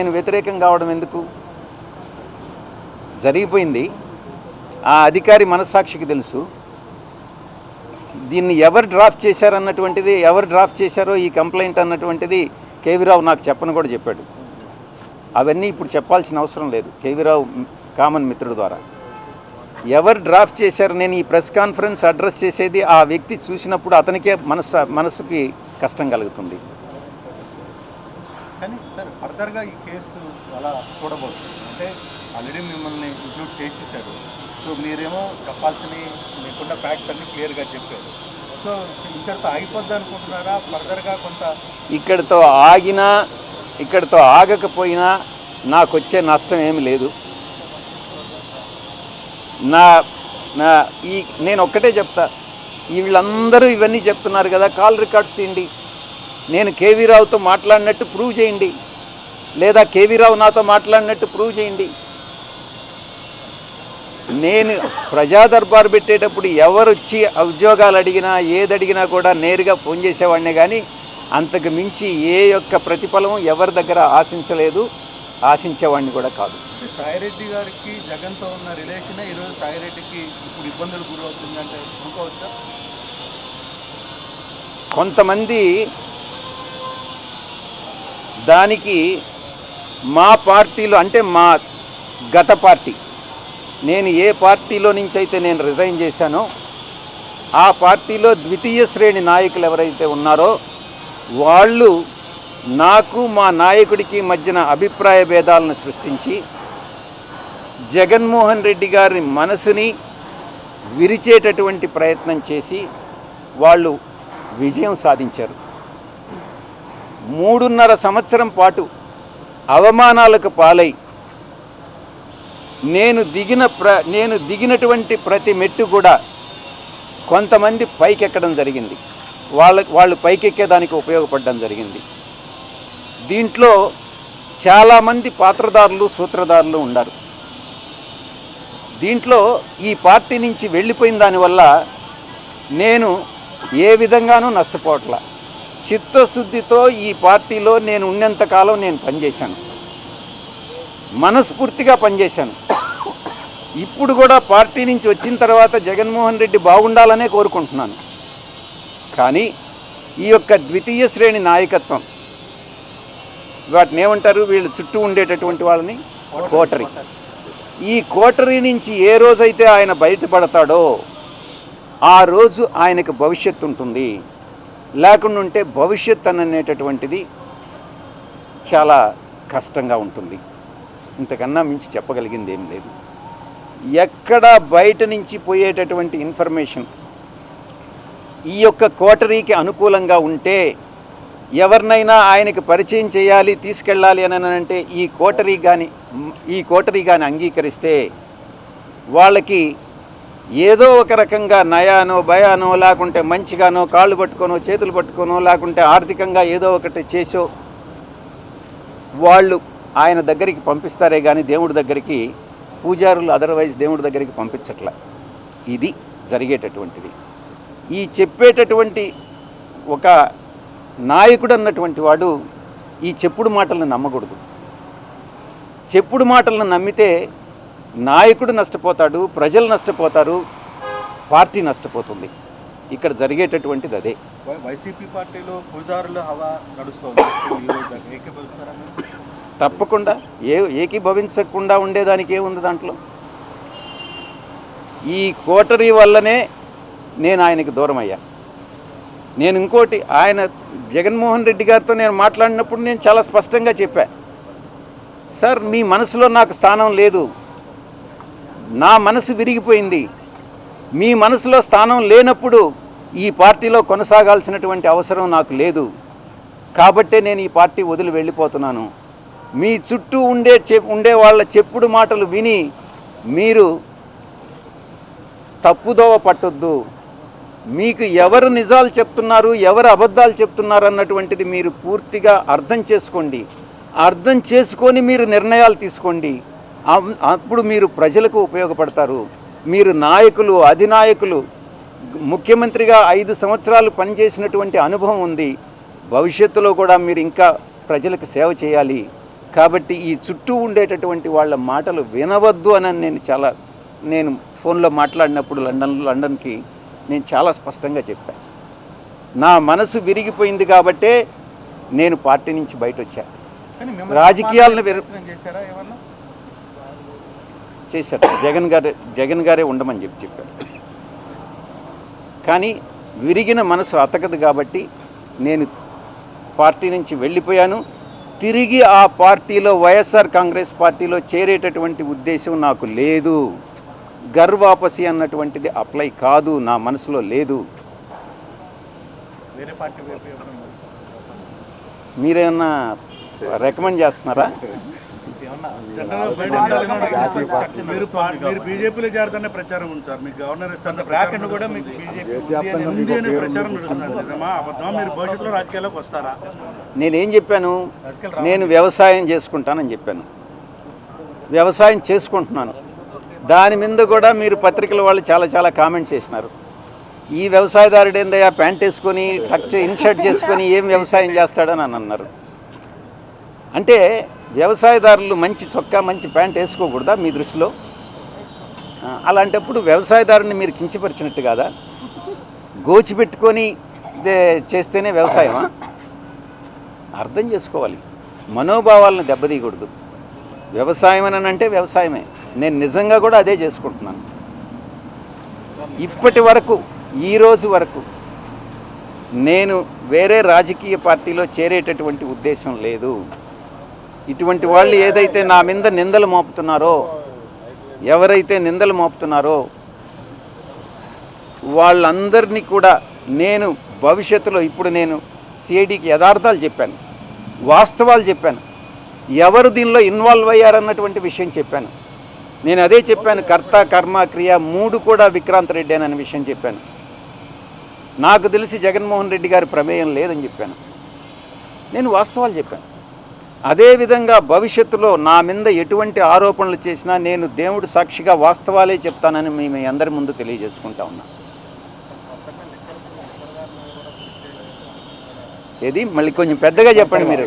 నేను వ్యతిరేకం కావడం ఎందుకు? జరిగిపోయింది. ఆ అధికారి మనస్సాక్షికి తెలుసు. దీన్ని ఎవరు డ్రాఫ్ట్ చేశారన్నటువంటిది, ఎవరు డ్రాఫ్ట్ చేశారో ఈ కంప్లైంట్ అన్నటువంటిది కేవీ రావు నాకు చెప్పని కూడా చెప్పాడు. అవన్నీ ఇప్పుడు చెప్పాల్సిన అవసరం లేదు. కేవీ రావు కామన్ మిత్రుడు ద్వారా ఎవరు డ్రాఫ్ట్ చేశారు, నేను ఈ ప్రెస్ కాన్ఫరెన్స్ అడ్రస్ చేసేది ఆ వ్యక్తి చూసినప్పుడు అతనికే మనసుకి కష్టం కలుగుతుంది. కానీ సార్ ఫర్దర్గా ఈ కేసు అలా చూడబోతుంది అంటే ఆల్రెడీ మిమ్మల్ని ఇంక్లూడ్ చేసేసారు. సో మీరేమో చెప్పాల్సినవి మీకున్న ఫ్యాక్ట్స్ అన్ని క్లియర్గా చెప్పారు. సో ఇక్కడితో ఆగిపోద్ది అనుకుంటున్నారా? ఫర్దర్గా కొంత ఇక్కడితో ఆగకపోయినా నాకు వచ్చే నష్టం ఏమి లేదు. నేను ఒక్కటే చెప్తా, వీళ్ళందరూ ఇవన్నీ చెప్తున్నారు కదా, కాల్ రికార్డ్స్ తీయండి, నేను కేవీ రావుతో మాట్లాడినట్టు ప్రూవ్ చేయండి, లేదా కేవీ రావు నాతో మాట్లాడినట్టు ప్రూవ్ చేయండి. నేను ప్రజా దర్బార్ పెట్టేటప్పుడు ఎవరు వచ్చి ఉద్యోగాలు అడిగినా ఏది అడిగినా కూడా నేరుగా ఫోన్ చేసేవాడినే, కానీ అంతకు మించి ఏ యొక్క ప్రతిఫలం ఎవరి దగ్గర ఆశించలేదు, ఆశించేవాడిని కూడా కాదు. సాయిరెడ్డి గారికి జగన్తో ఉన్న రిలేషన్ ఈరోజు సాయిరెడ్డికి ఇప్పుడు ఇబ్బందులు గురవుతుందంటే అనుకోవచ్చా? కొంతమంది దానికి మా పార్టీలో, అంటే మా గత పార్టీ, నేను ఏ పార్టీలో నుంచి అయితే నేను రిజైన్ చేశానో ఆ పార్టీలో ద్వితీయ శ్రేణి నాయకులు ఎవరైతే ఉన్నారో వాళ్ళు నాకు మా నాయకుడికి మధ్యన అభిప్రాయ భేదాలను సృష్టించి జగన్మోహన్ రెడ్డి గారి మనసుని విరిచేటటువంటి ప్రయత్నం చేసి వాళ్ళు విజయం సాధించారు. 3.5 సంవత్సరం పాటు అవమానాలకు పాలై నేను దిగినటువంటి ప్రతి మెట్టు కూడా కొంతమంది పైకెక్కడం జరిగింది, వాళ్ళు పైకెక్కేదానికి ఉపయోగపడడం జరిగింది. దీంట్లో చాలామంది పాత్రదారులు, సూత్రధారులు ఉన్నారు. దీంట్లో ఈ పార్టీ నుంచి వెళ్ళిపోయిన దానివల్ల నేను ఏ విధంగానూ నష్టపోవట్లా. చిత్తశుద్ధితో ఈ పార్టీలో నేను ఉన్నంతకాలం నేను పనిచేశాను, మనస్ఫూర్తిగా పనిచేశాను. ఇప్పుడు కూడా పార్టీ నుంచి వచ్చిన తర్వాత జగన్మోహన్ రెడ్డి బాగుండాలనే కోరుకుంటున్నాను. కానీ ఈ యొక్క ద్వితీయ శ్రేణి నాయకత్వం, వాటిని ఏమంటారు, వీళ్ళు చుట్టూ ఉండేటటువంటి వాళ్ళని కోటరీ, ఈ కోటరీ నుంచి ఏ రోజైతే ఆయన బయటపడతాడో ఆ రోజు ఆయనకు భవిష్యత్తు ఉంటుంది. లేకుండా ఉంటే భవిష్యత్ అనేటటువంటిది చాలా కష్టంగా ఉంటుంది. ఇంతకన్నా మించి చెప్పగలిగింది ఏం లేదు. ఎక్కడ బయట నుంచి పోయేటటువంటి ఇన్ఫర్మేషన్ ఈ యొక్క కోటరీకి అనుకూలంగా ఉంటే, ఎవరినైనా ఆయనకు పరిచయం చేయాలి, తీసుకెళ్ళాలి అని అంటే ఈ కోటరీ కానీ అంగీకరిస్తే వాళ్ళకి ఏదో ఒక రకంగా నయానో భయానో, లేకుంటే మంచిగానో కాళ్ళు పట్టుకోనో చేతులు పట్టుకోనో, లేకుంటే ఆర్థికంగా ఏదో ఒకటి చేసో వాళ్ళు ఆయన దగ్గరికి పంపిస్తారే కానీ దేవుడి దగ్గరికి, పూజారులు అదర్వైజ్ దేవుడి దగ్గరికి పంపించట్ల. ఇది జరిగేటటువంటిది. ఈ చెప్పేటటువంటి ఒక నాయకుడు అన్నటువంటి వాడు ఈ చెప్పుడు మాటలను నమ్మకూడదు. చెప్పుడు మాటలను నమ్మితే నాయకుడు నష్టపోతాడు, ప్రజలు నష్టపోతారు, పార్టీ నష్టపోతుంది. ఇక్కడ జరిగేటటువంటిది అదే. వైసీపీ పార్టీలో పూజారుల హవా నడుస్తుంది, తప్పకుండా ఏకీభవించకుండా ఉండేదానికి ఏముంది దాంట్లో? ఈ కోటరీ వల్లనే నేను ఆయనకు దూరం అయ్యా. నేను ఇంకోటి, ఆయన జగన్మోహన్ రెడ్డి గారితో నేను మాట్లాడినప్పుడు నేను చాలా స్పష్టంగా చెప్పా, సార్ మీ మనసులో నాకు స్థానం లేదు, నా మనసు విరిగిపోయింది, మీ మనసులో స్థానం లేనప్పుడు ఈ పార్టీలో కొనసాగాల్సినటువంటి అవసరం నాకు లేదు, కాబట్టే నేను ఈ పార్టీ వదిలి వెళ్ళిపోతున్నాను. మీ చుట్టూ ఉండే వాళ్ళ చెప్పుడు మాటలు విని మీరు తప్పుదోవ పట్టొద్దు. మీకు ఎవరు నిజాలు చెప్తున్నారు, ఎవరు అబద్ధాలు చెప్తున్నారు అన్నటువంటిది మీరు పూర్తిగా అర్థం చేసుకోండి. అర్థం చేసుకొని మీరు నిర్ణయాలు తీసుకోండి. అప్పుడు మీరు ప్రజలకు ఉపయోగపడతారు. మీరు నాయకులు, అధినాయకులు, ముఖ్యమంత్రిగా 5 సంవత్సరాలు పనిచేసినటువంటి అనుభవం ఉంది. భవిష్యత్తులో కూడా మీరు ఇంకా ప్రజలకు సేవ చేయాలి. కాబట్టి ఈ చుట్టూ ఉండేటటువంటి వాళ్ళ మాటలు వినవద్దు అని నేను ఫోన్లో మాట్లాడినప్పుడు లండన్కి నేను చాలా స్పష్టంగా చెప్పాను. నా మనసు విరిగిపోయింది కాబట్టే నేను పార్టీ నుంచి బయట వచ్చాను. రాజకీయాలను చేశారు. జగన్ గారే ఉండమని చెప్పారు. కానీ విరిగిన మనసు అతకదు కాబట్టి నేను పార్టీ నుంచి వెళ్ళిపోయాను. తిరిగి ఆ పార్టీలో వైఎస్ఆర్ కాంగ్రెస్ పార్టీలో చేరేటటువంటి ఉద్దేశం నాకు లేదు. గర్వాపసి అన్నటువంటిది అప్లై కాదు, నా మనసులో లేదు. మీరేమన్నా రికమెండ్ చేస్తున్నారా? మీరు బీజేపీలో చేరుతున్న ప్రచారం ఉంది సార్, మీకు గవర్నర్ ఇస్తున్న బ్రాక్ అండ్ కూడా మీకు బీజేపీ ఉంది అనే ప్రచారం నడుస్తున్నారు. మీరు భవిష్యత్తులో రాజకీయాల్లోకి వస్తారా? నేనేం చెప్పాను? నేను వ్యవసాయం చేసుకుంటానని చెప్పాను. వ్యవసాయం చేసుకుంటున్నాను. దాని మీద కూడా మీరు పత్రికల వాళ్ళు చాలా కామెంట్స్ చేసినారు. ఈ వ్యవసాయదారుడు ఏందయ్యా ప్యాంట్ వేసుకొని ఇన్షర్ట్ చేసుకొని ఏం వ్యవసాయం చేస్తాడని అని అన్నారు. అంటే వ్యవసాయదారులు మంచి చొక్కా మంచి ప్యాంట్ వేసుకోకూడదా మీ దృష్టిలో? అలాంటప్పుడు వ్యవసాయదారుని మీరు కించపరిచినట్టు కాదా? గోచిపెట్టుకొని చేస్తేనే వ్యవసాయమా? అర్థం చేసుకోవాలి. మనోభావాలను దెబ్బతీయకూడదు. వ్యవసాయం అని అంటే వ్యవసాయమే. నేను నిజంగా కూడా అదే చేసుకుంటున్నాను. ఇప్పటి వరకు ఈ రోజు వరకు నేను వేరే రాజకీయ పార్టీలో చేరేటటువంటి ఉద్దేశం లేదు. ఇటువంటి వాళ్ళు ఏదైతే నా మీద నిందలు మోపుతున్నారో, ఎవరైతే నిందలు మోపుతున్నారో వాళ్ళందరినీ కూడా నేను భవిష్యత్తులో ఇప్పుడు నేను సిఐడికి యథార్థాలు చెప్పాను, వాస్తవాలు చెప్పాను, ఎవరు దీనిలో ఇన్వాల్వ్ అయ్యారన్నటువంటి విషయం చెప్పాను. నేను అదే చెప్పాను, కర్త కర్మ క్రియ 3 కూడా విక్రాంత్ రెడ్డి అనే విషయం చెప్పాను. నాకు తెలిసి జగన్మోహన్ రెడ్డి గారి ప్రమేయం లేదని చెప్పాను. నేను వాస్తవాలు చెప్పాను. అదేవిధంగా భవిష్యత్తులో నా మీద ఎటువంటి ఆరోపణలు చేసినా నేను దేవుడు సాక్షిగా వాస్తవాలే చెప్తానని మీ అందరి ముందు తెలియజేసుకుంటా ఉన్నా. ఏది మళ్ళీ కొంచెం పెద్దగా చెప్పండి మీరు.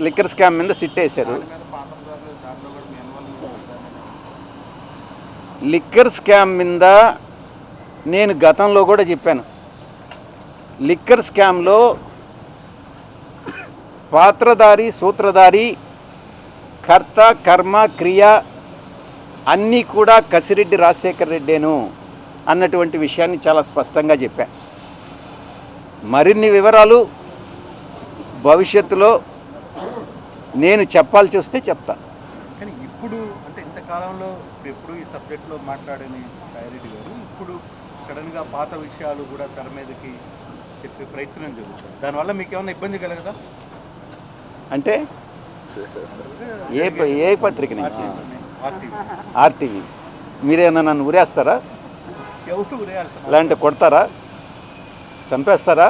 లిక్కర్ స్కామ్ మీద సిట్ వేశారు. లిక్కర్ స్కామ్ మీద నేను గతంలో కూడా చెప్పాను. లిక్కర్ స్కామ్లో పాత్రధారి సూత్రధారి కర్త కర్మ క్రియ అన్నీ కూడా కసిరెడ్డి రాజశేఖర రెడ్డేను అన్నటువంటి విషయాన్ని చాలా స్పష్టంగా చెప్పా. మరిన్ని వివరాలు భవిష్యత్తులో నేను చెప్పాల్సి వస్తే చెప్తాను. కానీ ఇప్పుడు అంటే ఇంతకాలంలో ఎప్పుడు ఈ సబ్జెక్ట్లో మాట్లాడని సాయిరెడ్డి గారు ఇప్పుడు సడన్గా పాత విషయాలు కూడా తెర మీదకి చెప్పే ప్రయత్నం జరుగుతుంది. దానివల్ల మీకు ఏమైనా ఇబ్బంది కలగదా? అంటే ఏ పత్రిక నుంచి? ఆర్టీవీ. మీరేమన్నా నన్ను ఉరేస్తారా? లేదంటే కొడతారా? చంపేస్తారా?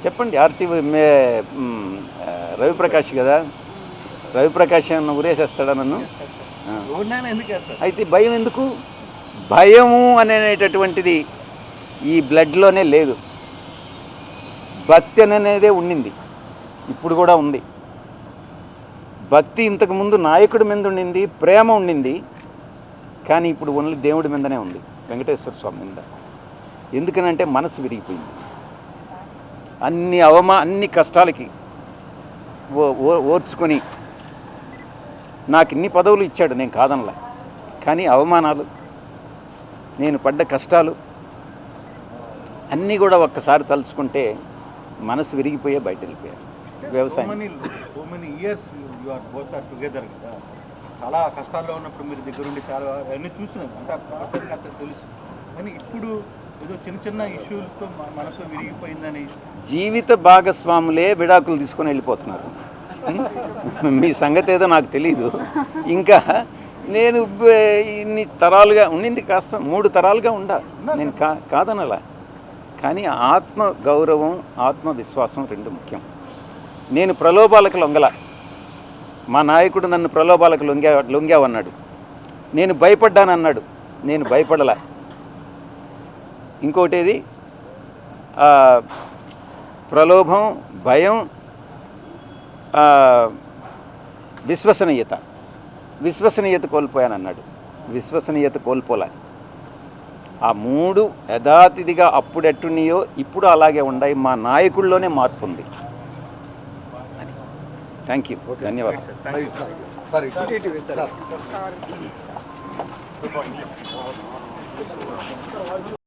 చెప్పండి. ఆర్టీవీ రవిప్రకాష్ కదా, రవిప్రకాష్ ఏమన్నా ఉరేసేస్తాడా నన్ను? అయితే భయం ఎందుకు? భయము అనేటటువంటిది ఈ బ్లడ్లోనే లేదు. భక్తి అనేదే ఉండింది, ఇప్పుడు కూడా ఉంది. భక్తి ఇంతకుముందు నాయకుడి మీద ఉండింది, ప్రేమ ఉండింది. కానీ ఇప్పుడు ఓన్లీ దేవుడి మీదనే ఉంది, వెంకటేశ్వర స్వామి మీద. ఎందుకనంటే మనసు విరిగిపోయింది. అన్ని కష్టాలకి ఓర్చుకొని నాకు ఇన్ని పదవులు ఇచ్చాడు, నేను కాదనలా. కానీ అవమానాలు, నేను పడ్డ కష్టాలు అన్నీ కూడా ఒక్కసారి తలుచుకుంటే మనసు విరిగిపోయే బయట వెళ్ళిపోయారు. వ్యవసాయం చాలా కష్టాల్లో ఉన్నప్పుడు మీరు దగ్గరుండి చాలా అన్నీ చూసినారు, అంటే తెలుసు. కానీ ఇప్పుడు ఏదో చిన్న ఇష్యూలతో మనసు విరిగిపోయిందని జీవిత భాగస్వాములే విడాకులు తీసుకొని వెళ్ళిపోతున్నారు. మీ సంగతి ఏదో నాకు తెలీదు. ఇంకా నేను ఇన్ని తరాలుగా ఉండింది, కాస్త 3 తరాలుగా నేను కాదనలా. కానీ ఆత్మ గౌరవం ఆత్మవిశ్వాసం 2 ముఖ్యం. నేను ప్రలోభాలకు లొంగల. మా నాయకుడు నన్ను ప్రలోభాలకు లొంగావన్నాడు. నేను భయపడ్డానన్నాడు, నేను భయపడలా. ఇంకోటేది ప్రలోభం, భయం, విశ్వసనీయత కోల్పోయానన్నాడు. విశ్వసనీయత కోల్పోలే. ఆ 3 యథాతిథిగా అప్పుడెట్టున్నాయో ఇప్పుడు అలాగే ఉన్నాయి. మా నాయకుల్లోనే మార్పు ఉంది. అది. Thank you. ధన్యవాదాలు.